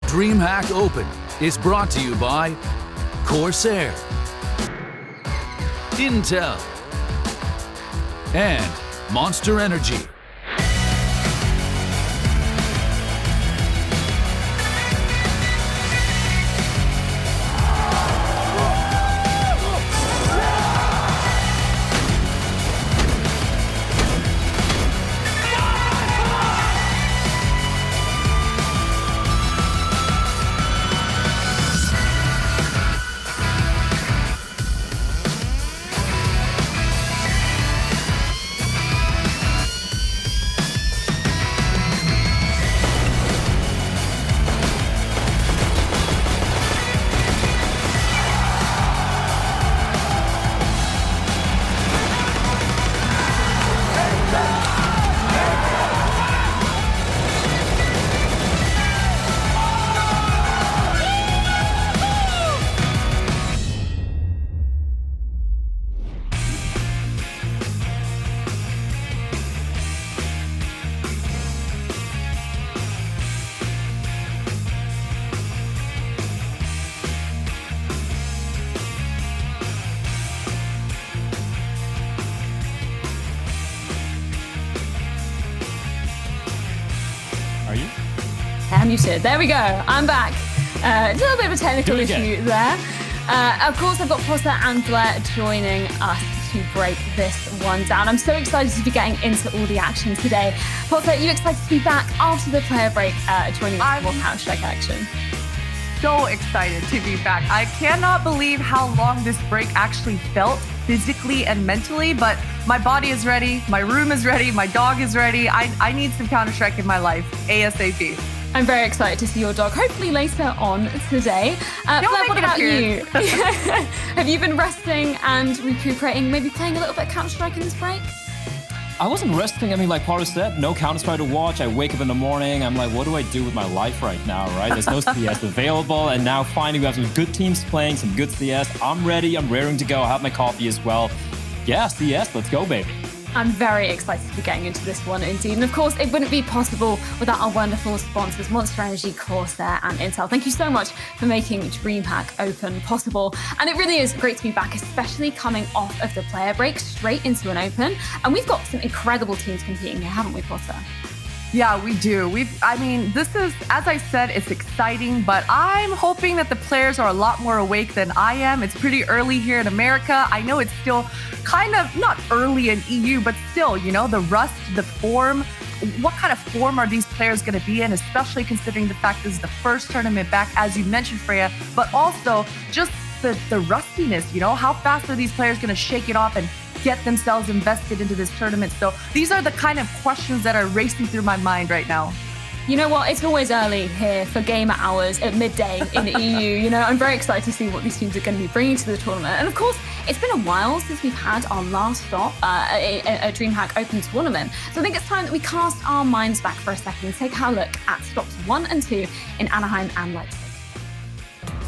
DreamHack Open is brought to you by Corsair, Intel, and Monster Energy. Are you? I'm muted. There we go. I'm back. A little bit of a technical issue there. Of course, I've got Potter and Blair joining us to break this one down. I'm so excited to be getting into all the action today. Potter, are you excited to be back after the player break, joining us for more Counter-Strike action? So excited to be back. I cannot believe how long this break actually felt physically and mentally, but my body is ready, my room is ready, my dog is ready. I need some Counter-Strike in my life, ASAP. I'm very excited to see your dog, hopefully later on today. Blair, what about you? Have you been resting and recuperating, maybe playing a little bit of Counter-Strike in this break? I wasn't resting. I mean, like Potter said, no Counter-Strike to watch. I wake up in the morning. I'm like, what do I do with my life right now, right? There's no CS available. And now finally we have some good teams playing, some good CS. I'm ready. I'm raring to go. I have my coffee as well. Yeah, CS, let's go, baby. I'm very excited to be getting into this one indeed. And of course, it wouldn't be possible without our wonderful sponsors, Monster Energy, Corsair, and Intel. Thank you so much for making DreamHack Open possible. And it really is great to be back, especially coming off of the player break straight into an Open. And we've got some incredible teams competing here, haven't we, Potter? Yeah, we do. This is, as I said, it's exciting, but I'm hoping that the players are a lot more awake than I am. It's pretty early here in America. I know it's still kind of not early in EU, but still, you know, the rust, the form. What kind of form are these players going to be in, especially considering the fact this is the first tournament back, as you mentioned, Freya, but also just the rustiness, you know, how fast are these players going to shake it off and get themselves invested into this tournament? So these are the kind of questions that are racing through my mind right now. You know what? It's always early here for gamer hours at midday in the EU. You know, I'm very excited to see what these teams are going to be bringing to the tournament. And of course, it's been a while since we've had our last stop at DreamHack Open tournament. So I think it's time that we cast our minds back for a second and take a look at stops 1 and 2 in Anaheim and Leipzig.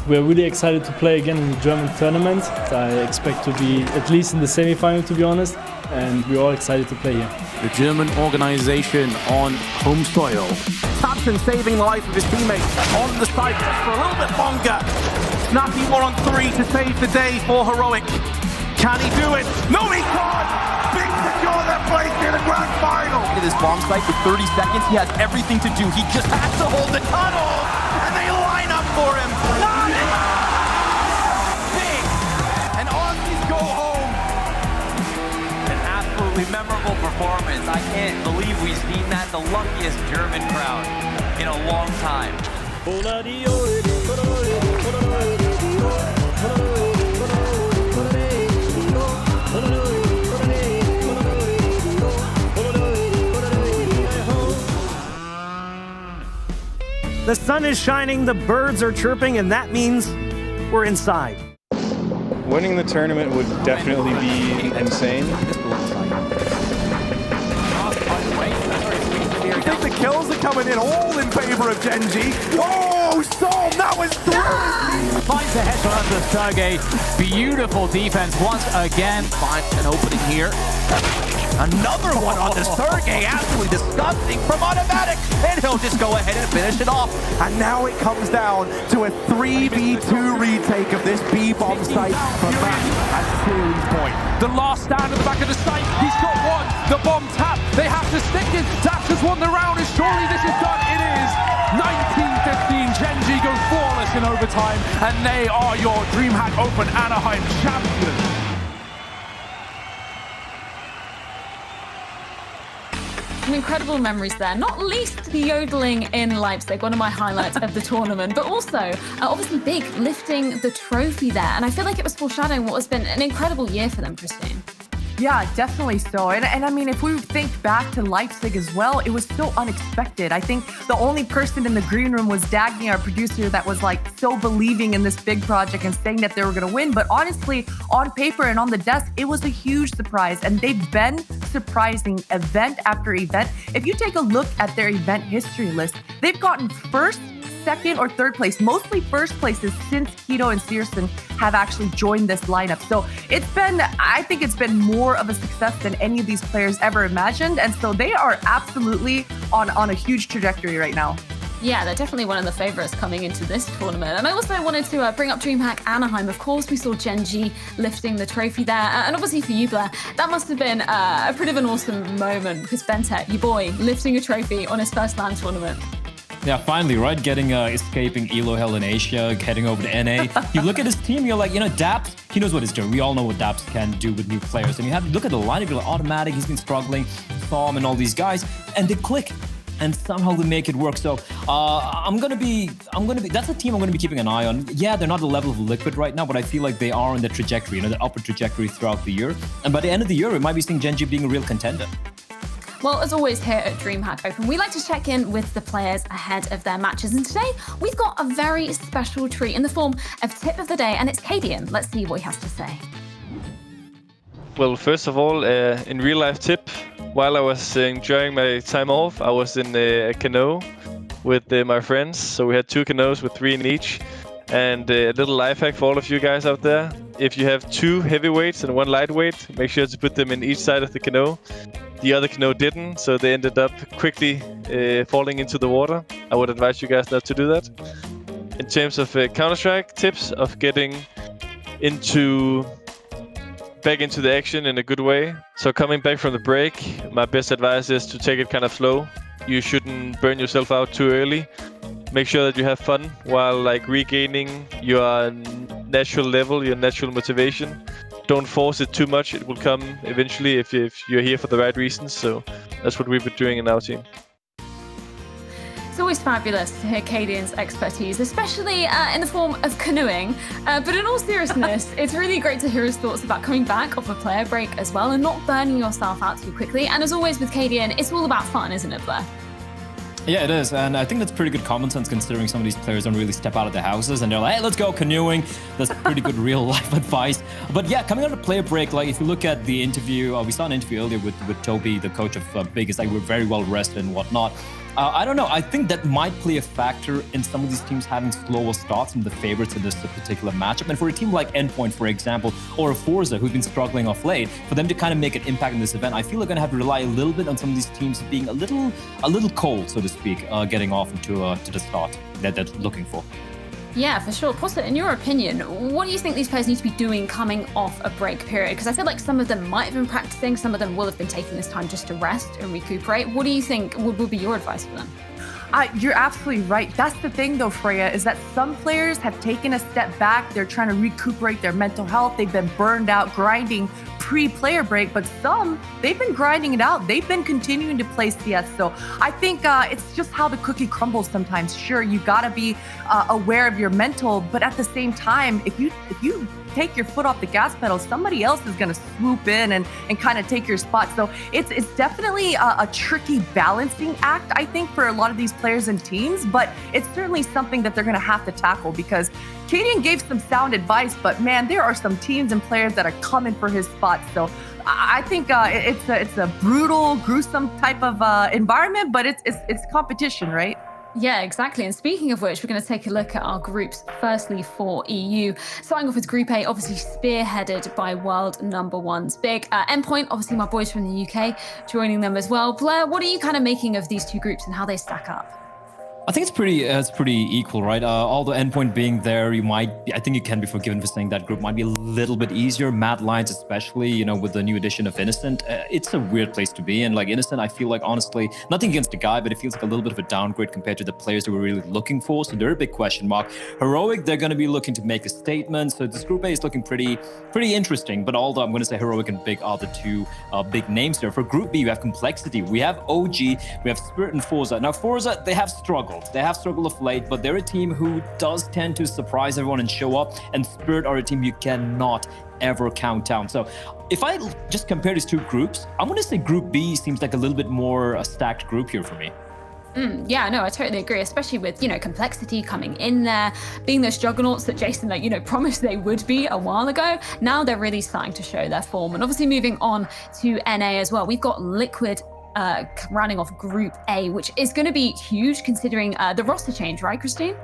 We're really excited to play again in the German tournament. I expect to be at least in the semi-final, to be honest, and we're all excited to play here. The German organization on home soil. Thompson saving the life of his teammates on the side for a little bit longer. Snappy 1-on-3 to save the day for Heroic. Can he do it? No, he can't! Big secure their place in the grand final! At his bomb site with 30 seconds, he has everything to do. He just has to hold the tunnel, and they line up for him. Big, and Aussies go home. An absolutely memorable performance. I can't believe we've seen that. The luckiest German crowd in a long time. The sun is shining, the birds are chirping, and that means we're inside. Winning the tournament would definitely be insane. I think the kills are coming in all in favor of Genji. Whoa, Storm, that was thrilling! Finds the headshot onto Sergey. Beautiful defense once again. Find an opening here. Another one on the Sergey, absolutely disgusting from automatic, and he'll just go ahead and finish it off. And now it comes down to a 3v2 retake of this B-bomb site from Matt at series point. The last stand at the back of the site, he's got one, the bomb tap, they have to stick it. Dash has won the round, and surely this is done. It is 19-15, Gen.G goes flawless in overtime, and they are your DreamHack Open Anaheim champions. Some incredible memories there, not least the yodeling in Leipzig, one of my highlights of the tournament, but also obviously big lifting the trophy there. And I feel like it was foreshadowing what has been an incredible year for them, Christine. Yeah, definitely so. And I mean, if we think back to Leipzig as well, it was so unexpected. I think the only person in the green room was Dagny, our producer, that was like so believing in this big project and saying that they were going to win. But honestly, on paper and on the desk, it was a huge surprise. And they've been surprising event after event. If you take a look at their event history list, they've gotten first, second, or third place, mostly first places since Keto and Searson have actually joined this lineup. So I think it's been more of a success than any of these players ever imagined. And so they are absolutely on a huge trajectory right now. Yeah, they're definitely one of the favorites coming into this tournament. And I also wanted to bring up DreamHack Anaheim. Of course, we saw Gen.G lifting the trophy there. And obviously for you, Blair, that must have been a pretty of an awesome moment because Bentek, your boy, lifting a trophy on his first LAN tournament. Yeah, finally, right? Getting escaping Elo Hell in Asia, heading over to NA. You look at his team, you're like, Daps, he knows what he's doing. We all know what Daps can do with new players. And you have to look at the lineup, you're like, automatic, he's been struggling, Thom and all these guys, and they click. And somehow they make it work. So that's a team I'm gonna be keeping an eye on. Yeah, they're not the level of Liquid right now, but I feel like they are on the trajectory, the upward trajectory throughout the year. And by the end of the year, we might be seeing Gen.G being a real contender. Well, as always here at DreamHack Open, we like to check in with the players ahead of their matches. And today, we've got a very special treat in the form of Tip of the Day, and it's Cadian. Let's see what he has to say. Well, first of all, in real life tip, while I was enjoying my time off, I was in a canoe with my friends. So we had 2 canoes with 3 in each. And a little life hack for all of you guys out there. If you have 2 heavyweights and 1 lightweight, make sure to put them in each side of the canoe. The other canoe didn't, so they ended up quickly falling into the water. I would advise you guys not to do that. In terms of Counter-Strike tips of getting back into the action in a good way. So coming back from the break, my best advice is to take it kind of slow. You shouldn't burn yourself out too early. Make sure that you have fun while regaining your natural level, your natural motivation. Don't force it too much. It will come eventually if you're here for the right reasons. So that's what we've been doing in our team. It's always fabulous to hear Cadian's expertise, especially in the form of canoeing. But in all seriousness, it's really great to hear his thoughts about coming back off a player break as well and not burning yourself out too quickly. And as always with Cadian, it's all about fun, isn't it, Blair? Yeah, it is. And I think that's pretty good common sense considering some of these players don't really step out of their houses and they're like, hey, let's go canoeing. That's pretty good real life advice. But yeah, coming out of player break, if you look at the interview, we saw an interview earlier with Toby, the coach of Big. It's like we're very well rested and whatnot. I don't know. I think that might play a factor in some of these teams having slower starts from the favorites in this particular matchup. And for a team like Endpoint, for example, or a Forza, who's been struggling off late, for them to kind of make an impact in this event, I feel they're going to have to rely a little bit on some of these teams being a little cold, so to speak, getting off into to the start that they're looking for. Yeah, for sure. Costa, in your opinion, what do you think these players need to be doing coming off a break period? Because I feel like some of them might have been practicing, some of them will have been taking this time just to rest and recuperate. What do you think would be your advice for them? You're absolutely right. That's the thing, though, Freya, is that some players have taken a step back. They're trying to recuperate their mental health. They've been burned out grinding pre-player break, but some, they've been grinding it out. They've been continuing to play CS. So I think it's just how the cookie crumbles sometimes. Sure, you got to be aware of your mental, but at the same time, if you take your foot off the gas pedal, somebody else is going to swoop in and kind of take your spot. So it's definitely a tricky balancing act, I think, for a lot of these players and teams, but it's certainly something that they're going to have to tackle because Cadian gave some sound advice, but man, there are some teams and players that are coming for his spot. So I think it's a brutal, gruesome type of environment, but it's competition, right? Yeah, exactly. And speaking of which, we're going to take a look at our groups. Firstly, for EU, starting off with Group A, obviously spearheaded by world number ones Big. Endpoint, obviously my boys from the UK, joining them as well. Blair, what are you kind of making of these two groups and how they stack up? I think it's pretty equal, right? All the Endpoint being there, I think you can be forgiven for saying that group might be a little bit easier. Mad Lions, especially, you know, with the new addition of Innocent, it's a weird place to be. And like Innocent, I feel like honestly, nothing against the guy, but it feels like a little bit of a downgrade compared to the players that we're really looking for. So they're a big question mark. Heroic, they're going to be looking to make a statement. So this Group A is looking pretty interesting. But although I'm going to say Heroic and Big are the two big names here. For Group B, you have Complexity, we have OG, we have Spirit and Forza. Now Forza, they have struggled. They have struggled of late, but they're a team who does tend to surprise everyone and show up. And Spirit are a team you cannot ever count down. So if I just compare these two groups, I'm going to say Group B seems like a little bit more a stacked group here for me. Yeah, no, I totally agree, especially with, you know, Complexity coming in there, being those juggernauts that Jason, like, you know, promised they would be a while ago. Now they're really starting to show their form. And obviously moving on to NA as well, we've got Liquid rounding off Group A, which is going to be huge considering the roster change, right, Christine?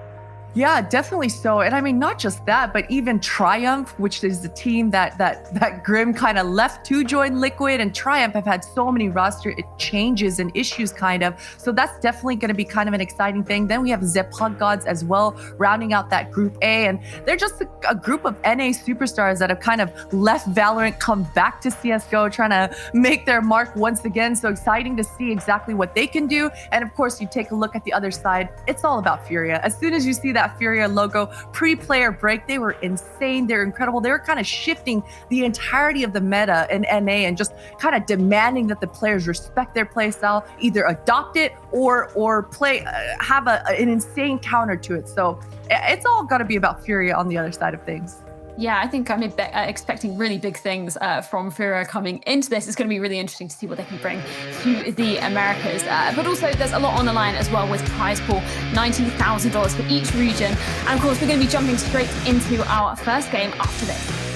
Yeah, definitely so. And I mean, not just that, but even Triumph, which is the team that Grim kind of left to join Liquid, and Triumph have had so many roster changes and issues kind of. So that's definitely going to be kind of an exciting thing. Then we have Zepug Gods as well, rounding out that Group A. And they're just a group of NA superstars that have kind of left Valorant, come back to CSGO, trying to make their mark once again. So exciting to see exactly what they can do. And of course, you take a look at the other side, it's all about Furia. As soon as you see that Furia logo pre-player break, they were insane. They're incredible. They were kind of shifting the entirety of the meta in NA and just kind of demanding that the players respect their play style, either adopt it or play have an insane counter to it. So it's all got to be about Furia on the other side of things. Yeah, I think I'm expecting really big things from Furia coming into this. It's going to be really interesting to see what they can bring to the Americas. But also, there's a lot on the line as well with prize pool, $90,000 for each region. And of course, we're going to be jumping straight into our first game after this.